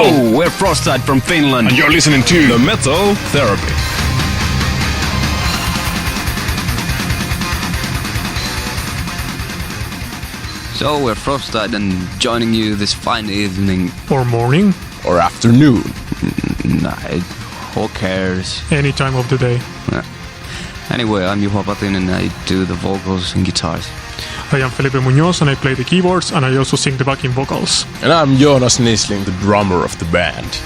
Hello, we're Frosttide from Finland. And you're listening to The Metal Therapy. So we're Frosttide and joining you this fine evening. Or morning. or afternoon. Night. Who cares? Any time of the day. Anyway, I'm Juha Patin and I do the vocals and guitars. I am Felipe Muñoz and I play the keyboards and I also sing the backing vocals. And I'm Jonas Nisling, the drummer of the band.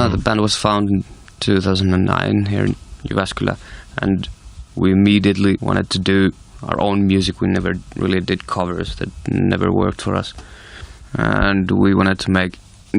The band was founded in 2009 here in Jyväskylä, and we immediately wanted to do our own music. We never really did covers, that never worked for us. And we wanted to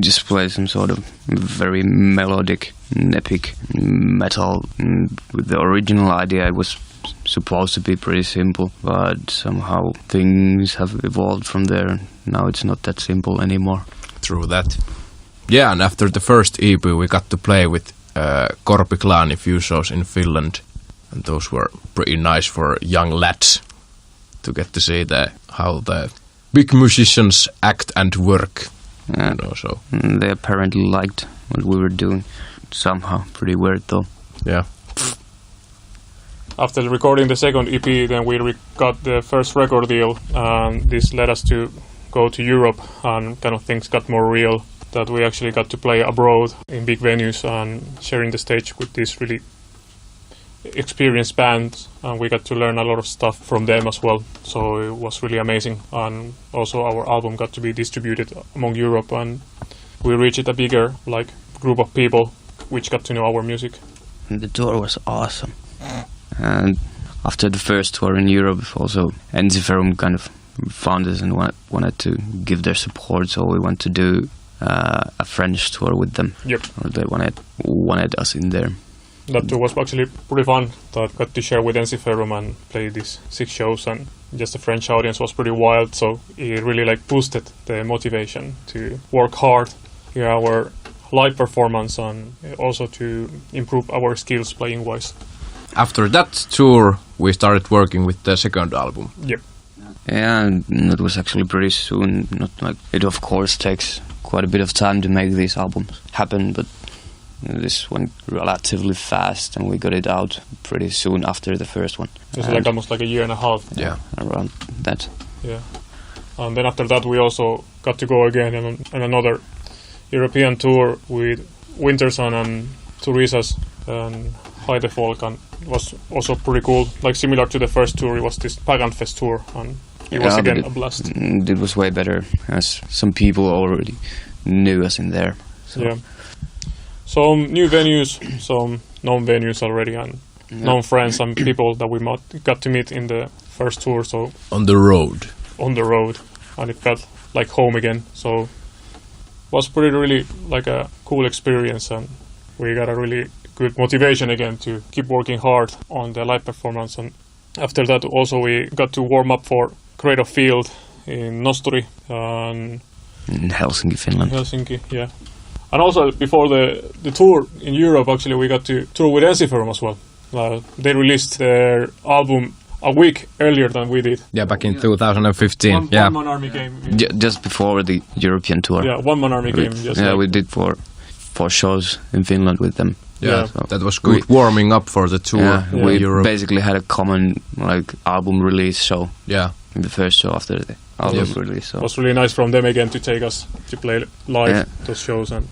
just play some sort of very melodic, epic metal. With the original idea, it was supposed to be pretty simple, but somehow things have evolved from there. Now it's not that simple anymore. True that. Yeah, and after the first EP, we got to play with Korpi Clan a few shows in Finland, and those were pretty nice for young lads to get to see how the big musicians act and work. And also, they apparently liked what we were doing. Somehow, pretty weird though. Yeah. After recording the second EP, then we got the first record deal, and this led us to go to Europe, and kind of things got more real. That we actually got to play abroad in big venues and sharing the stage with these really experienced bands, and we got to learn a lot of stuff from them as well. So it was really amazing, and also our album got to be distributed among Europe, and we reached a bigger group of people which got to know our music. And the tour was awesome. And after the first tour in Europe, also Ensiferum kind of found us and wanted to give their support, so we went to do a French tour with them. Yep. They wanted us in there. That tour was actually pretty fun. That got to share with Ensiferum and play these 6 shows, and just the French audience was pretty wild, so it really boosted the motivation to work hard in our live performance and also to improve our skills playing wise. After that tour, we started working with the second album. Yep. Yeah, and it was actually pretty soon. It of course takes quite a bit of time to make these albums happen, but this went relatively fast, and we got it out pretty soon after the first one. It was almost a year and a half. Yeah, around that. Yeah, and then after that we also got to go again on another European tour with Winterson and Turisas and Haidefolk, and it was also pretty cool. Similar to the first tour, it was this Pagan Fest tour, and it was again a blast. It was way better, as some people already knew us in there. So. Yeah. Some new venues, some known venues already, and known friends and people that we got to meet in the first tour. So on the road, and it felt like home again. So it was really a cool experience, and we got a really good motivation again to keep working hard on the live performance. And after that, also we got to warm up for Cradle Field in Nosturi and in Helsinki, Finland. Yeah. And also, before the tour in Europe, actually, we got to tour with Ensiferum as well. They released their album a week earlier than we did. Yeah, back in 2015. One Man Army came. Just before the European tour. Yeah, One Man Army came. We did four shows in Finland with them. Yeah, so that was good warming up for the tour. Yeah, we basically had a common album release show. Yeah. In the first show after the album release. So. It was really nice from them again to take us to play live those shows, and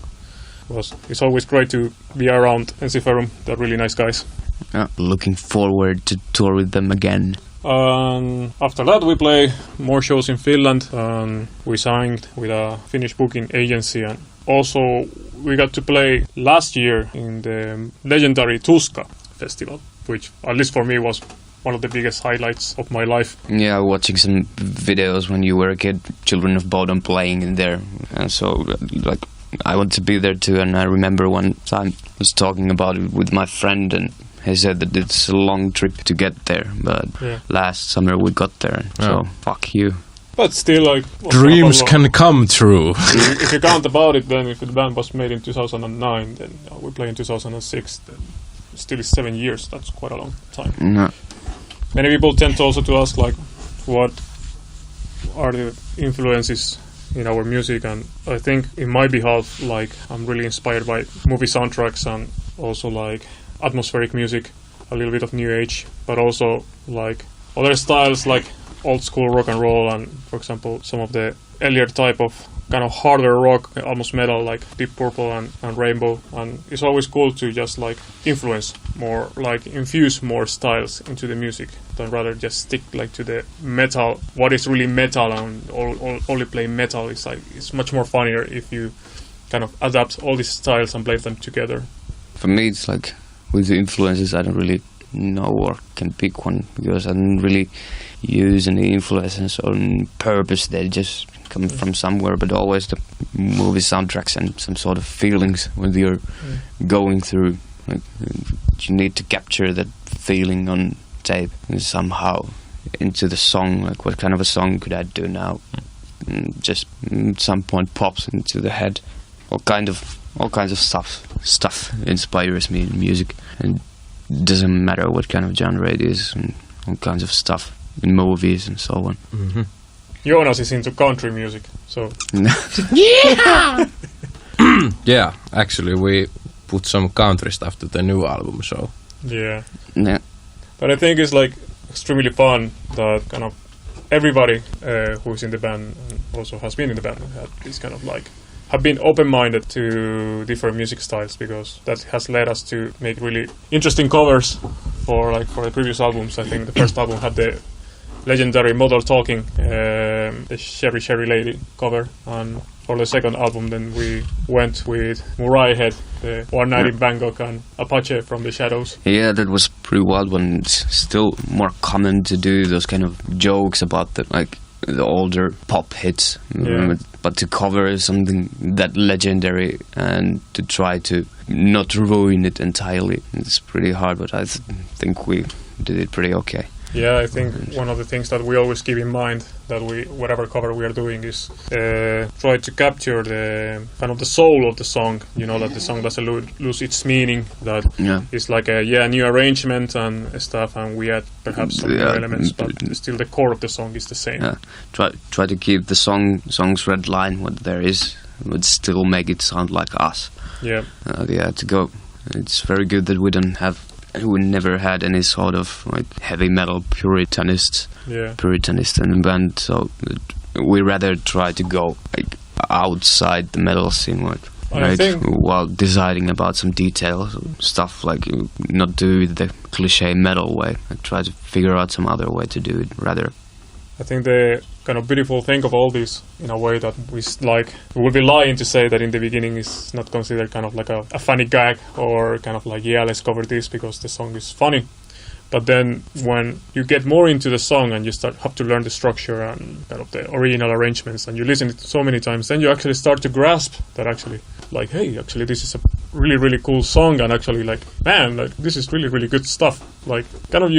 it's always great to be around Ensiferum. They're really nice guys. Yeah, looking forward to tour with them again. After that, we play more shows in Finland, and we signed with a Finnish booking agency, and also we got to play last year in the legendary Tuska festival, which at least for me was one of the biggest highlights of my life. Yeah, watching some videos when you were a kid, Children of Bodom playing in there, and so I want to be there too. And I remember one time I was talking about it with my friend, and he said that it's a long trip to get there, but last summer we got there, so fuck you. But still, dreams can come true. If you count about it, then if the band was made in 2009, then we play in 2006, then still is 7 years. That's quite a long time. No. Many people tend to also to ask like, what are the influences in our music? And I think in my behalf, like I'm really inspired by movie soundtracks and also like atmospheric music, a little bit of new age, but also like other styles like old school rock and roll, and for example some of the earlier type of kind of harder rock, almost metal, like Deep Purple and Rainbow. And it's always cool to just like influence more, like infuse more styles into the music than rather just stick like to the metal, what is really metal, and only play metal. It's like it's much more funnier if you kind of adapt all these styles and play them together. For me, it's like with the influences, I don't really know or can pick one, because I don't really use any influences on purpose. They just come from somewhere, but always the movie soundtracks and some sort of feelings when you're going through. Like, you need to capture that feeling on tape and somehow into the song. Like, what kind of a song could I do now? And just at some point pops into the head. All kinds of stuff inspires me in music, and it doesn't matter what kind of genre it is, and all kinds of stuff in movies and so on. Mm-hmm. Jonas is into country music, so yeah. Yeah, actually we put some country stuff to the new album, so yeah. But I think it's like extremely fun that kind of everybody who is in the band and also has been in the band is kind of like have been open-minded to different music styles, because that has led us to make really interesting covers for the previous albums. I think the first album had the legendary Model Talking, the Sherry Lady cover, and for the second album then we went with Murray Head, the One Night in Bangkok, and Apache from the Shadows. Yeah, that was pretty wild one. It's still more common to do those kind of jokes about the older pop hits, but to cover something that legendary and to try to not ruin it entirely, it's pretty hard, but I think we did it pretty okay. Yeah, I think one of the things that we always keep in mind that whatever cover we are doing is try to capture the kind of the soul of the song. You know, that the song doesn't lose its meaning. That it's like a new arrangement and stuff, and we add perhaps some new elements, but still the core of the song is the same. Yeah, try to keep the song's red line, what there is, but still make it sound like us. Yeah. To go. It's very good that we never had any sort of like heavy metal puritanist in the band, so we rather try to go like outside the metal scene, while deciding about some details, stuff like not do it the cliche metal way. Like, try to figure out some other way to do it rather. I think the kind of beautiful thing of all this, in a way, that we would be lying to say that in the beginning is not considered kind of like a funny gag, or kind of like, let's cover this because the song is funny. But then when you get more into the song and you have to learn the structure and kind of the original arrangements, and you listen to it so many times, then you actually start to grasp that actually, like, hey, actually this is a really, really cool song, and actually, like, man, like, this is really, really good stuff. Like, kind of,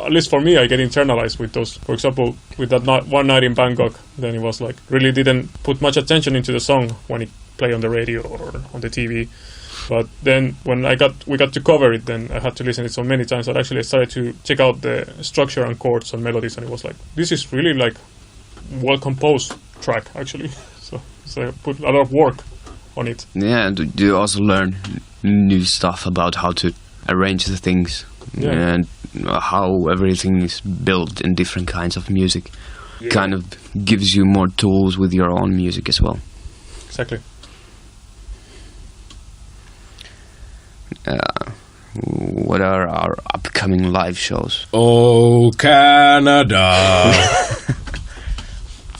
at least for me, I get internalized with those. For example, with that One Night in Bangkok, then it was like, really didn't put much attention into the song when it played on the radio or on the TV. But then when we got to cover it, then I had to listen to it so many times that actually I started to check out the structure and chords and melodies, and it was like, this is really like well composed track actually. So I put a lot of work on it. Yeah, and you also learn new stuff about how to arrange the things and how everything is built in different kinds of music. Yeah. Kind of gives you more tools with your own music as well. Exactly. What are our upcoming live shows? Oh, Canada!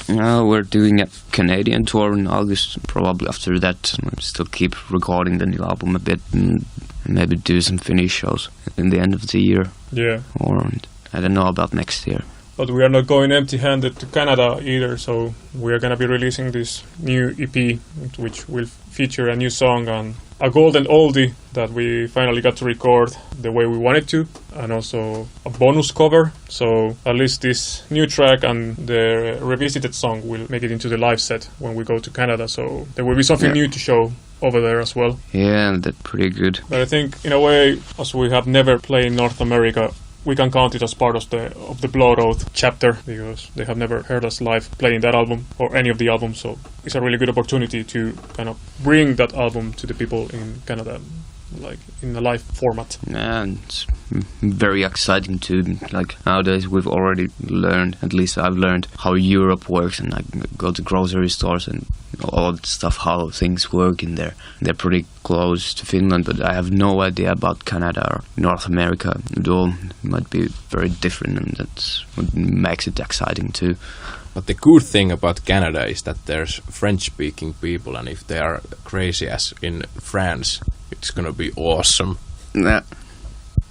We're doing a Canadian tour in August. Probably after that, we'll still keep recording the new album a bit and maybe do some Finnish shows in the end of the year. Yeah. Or I don't know about next year. But we are not going empty-handed to Canada either, so we are going to be releasing this new EP, which will feature a new song and a golden oldie that we finally got to record the way we wanted to, and also a bonus cover. So at least this new track and the revisited song will make it into the live set when we go to Canada. So there will be something new to show over there as well. Yeah, they're pretty good. But I think, in a way, as we have never played in North America, we can count it as part of the Blood Oath chapter, because they have never heard us live playing that album or any of the albums. So it's a really good opportunity to kind of bring that album to the people in Canada, like in a live format. And it's very exciting too. Like nowadays, we've already learned, at least I've learned, how Europe works, and I go to grocery stores and all that stuff, how things work in there. They're pretty close to Finland, but I have no idea about Canada or North America. It all might be very different, and that's what makes it exciting too. But the good thing about Canada is that there's French-speaking people, and if they are crazy as in France, it's gonna be awesome.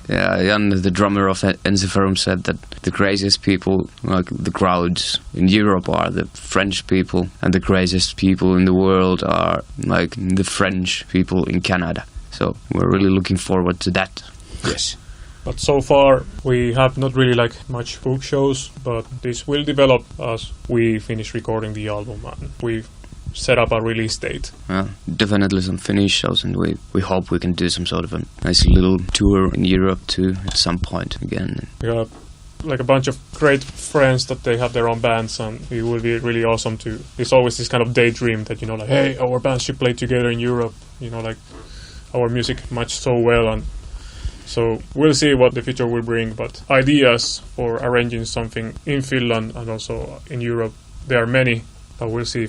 Yeah, Jan, the drummer of Ensiferum, said that the craziest people, like the crowds in Europe, are the French people, and the craziest people in the world are like the French people in Canada. So we're really looking forward to that. Yes. But so far, we have not really like much book shows, but this will develop as we finish recording the album and we set up a release date. Definitely some Finnish shows, and we hope we can do some sort of a nice little tour in Europe too at some point again. We have like a bunch of great friends that they have their own bands, and it will be really awesome to... It's always this kind of daydream that, you know, like, hey, our bands should play together in Europe, you know, like our music matched so well, and so we'll see what the future will bring, but ideas for arranging something in Finland and also in Europe, there are many, but we'll see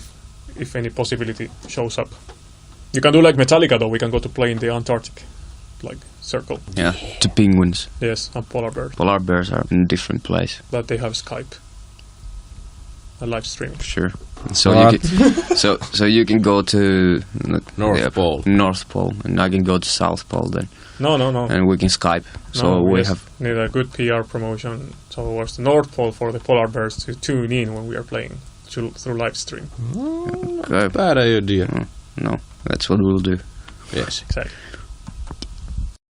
if any possibility shows up. You can do like Metallica though, we can go to play in the Antarctic, like circle. Yeah, to penguins. Yes, and polar bears. Polar bears are in a different place. But they have Skype. A live stream. Sure. So you can, so you can go to North Pole. North Pole, and I can go to South Pole then. No. And we can Skype. So we need a good PR promotion towards the North Pole for the polar bears to tune in when we are playing through live stream. Bad idea. No, that's what we'll do. Yes, exactly.